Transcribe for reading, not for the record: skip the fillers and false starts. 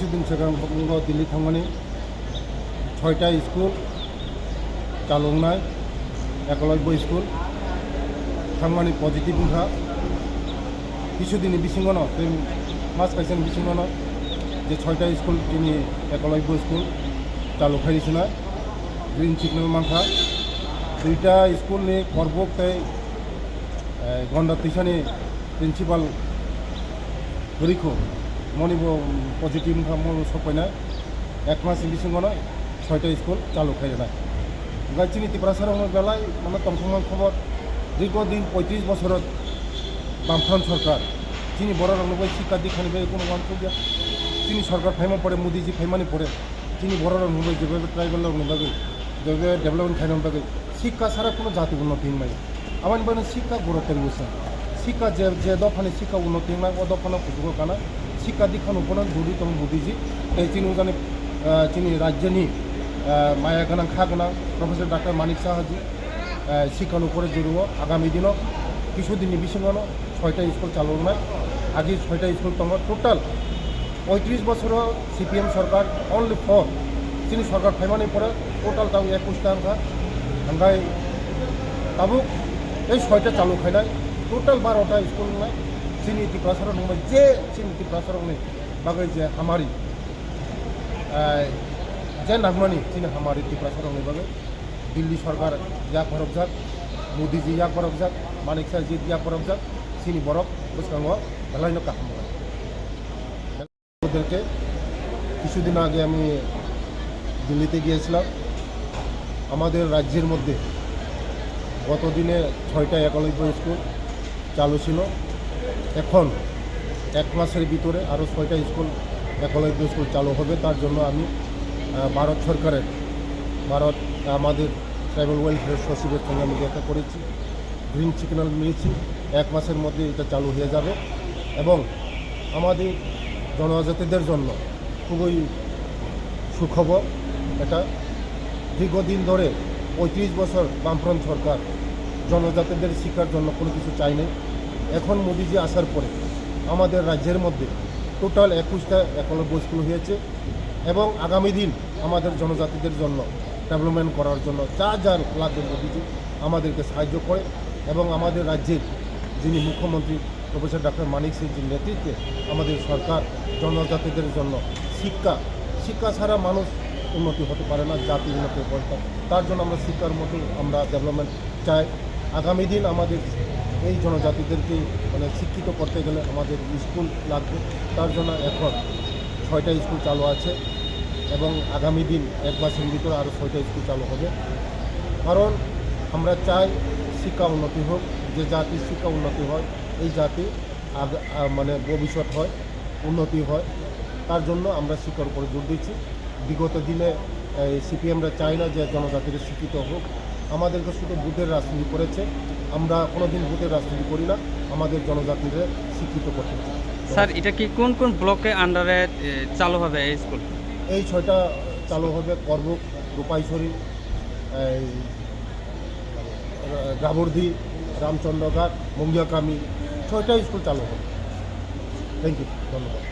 কিছুদিন सिगां दिल्ली थांनानै 6टा स्कुल चालुनाय एकलव्य स्कुल थांनानै पजिटिव बुंखा কিছুদিন बिसिङावनो मास खायसेनि बिसिङावनो जे 6टा स्कुल जोंनि एकलव्य स्कुल चालु खालामना ग्रीन सिगनेल मानखा 2टा स्कुलनि करबोक गंडा तैसानि प्रिन्सिपाल गरीखौ मनिबो पजिटिव मन सफैनाय 1 मास बिसिङावनो 6टा स्कुल चालु खालामनाय ओमफ्राय जोंनि टिप्रासाराव बेलाय माने तमथमान खबर दीर्घदिन 35 বছরত বামফ্রন্ট সরকার যিনি বড় রংবাই শিক্ষা দীক্ষানি কোনো মানক গিয়া যিনি সরকার ফাইমা পড়ে মোদিজি ফাইমানি পড়ে যিনি বড় রংবাই যেভাবে ট্রাইবেল রংবাই যেভাবে ডেভেলপমেন্ট খাইনাম বাকি শিক্ষা ছাড়া কোনো জাতি উন্নতি নাই আমার মানে শিক্ষা গুরুত্বের বিষয় শিক্ষা যে দফানি শিক্ষা উন্নতি নাই ও দফানো খুঁজব কানা শিক্ষা দীক্ষান উপন দুরি তম মোদিজি এই যিনি জানে যিনি রাজ্যনি মায়া গোনাं खा गोनां प्रफेसर डॉक्टर मानिक साहाजी शिक्षार उपरे जरूर आगामी दिन কিছুদিনनि बिसिङावनो 6टा स्कुल चालुनाय आगे 6टा स्कुल दङ टोटाल 35 বছর সিপিএম সরকার অনলি 4 যিনি সরকার ফাইমানি পড়ে टोटाल তাও 21টা ओमफ्राय दाबो এই 6টা চালু খাইनाय टोटाल 12टा स्कुल নাই যিনি टिप्रासाराव दंबाय जे যিনি टिप्रासारावनि बागै जे हामारि जे नागमानि যিনি हामारि टिप्रासारावनि बागै दिल्ली सरकार या फरकजाक मोदी जी या फरकजाक मानिक साह जी या फरकजाक सिनी बरफ बुसकांगो भलाइनो काहाम ওদেরকে কিছুদিন আগে আমি দিল্লিতে গিয়েছিলাম আমাদের রাজ্যের মধ্যে গত দিনে 6টা একলব্য স্কুল চালু ছিল এখন 1 মাসের ভিতরে আরও 6টা স্কুল একলব্য স্কুল চালু হবে তার জন্য আমি ভারত সরকারের আমাদের ট্রাইবাল ওয়েলফেয়ার সচিবের সঙ্গে আমি দেখা করেছি গ্রিন সিগন্যাল নিয়েছি 1 মাসের মধ্যে এটা চালু হয়ে যাবে এবং আমাদের জনজাতিদের জন্য খুবই সুখবর এটা দীর্ঘদিন ধরে 35 বছর বামফ্রন্ট সরকার জনজাতিদের শিক্ষার জন্য কোনো কিছু চায়নি এখন মোদিজি আসার পরে আমাদের রাজ্যের মধ্যে টোটাল 21টা একলব্য স্কুল হয়েছে এবং আগামী দিন আমাদের জনজাতিদের জন্য ডেভেলপমেন্ট করার জন্য যা যা লাগবে মোদিজি আমাদেরকে সাহায্য করে এবং আমাদের রাজ্যের যিনি মুখ্যমন্ত্রী প্রফেসর ডক্টর মানিক সিংজির নেতৃত্বে আমাদের সরকার জনজাতিদের জন্য শিক্ষা ছাড়া মানুষ উন্নতি হতে পারে না জাতি উন্নতি হতে পারে তার জন্য আমরা শিক্ষার মতো আমরা ডেভেলপমেন্ট চাই আগামী দিন আমাদের এই জনজাতিদেরকে মানে শিক্ষিত করতে গেলে আমাদের স্কুল লাগবে তার জন্য এখন 6টা স্কুল চালু আছে এবং আগামী দিন 1 মাসের ভিতরে আরও 6টা স্কুল চালু হবে কারণ আমরা চাই শিক্ষা উন্নতি হোক যে জাতির শিক্ষা উন্নতি হয় এই জাতি মানে ভবিষ্যৎ হয় উন্নতি হয় তার জন্য আমরা শিক্ষার উপরে জোর দিচ্ছি বিগত দিনে সিপিএমরা চায় না যে জনজাতিরা শিক্ষিত হোক আমাদেরকে শুধু ভোটের রাজনীতি করেছে আমরা কোনোদিন ভোটের রাজনীতি করি না আমাদের জনজাতিরা শিক্ষিত করতে চাই স্যার এটা কি কোন কোন ব্লকে আন্ডারে চালু হবে এই স্কুল এই 6টা চালু হবে করবুক রূপাইছড়ি গাবর্ধি রামচন্দ্রঘাট মঙ্গিয়াকামি 6টা স্কুল চালু হবে থ্যাংক ইউ ধন্যবাদ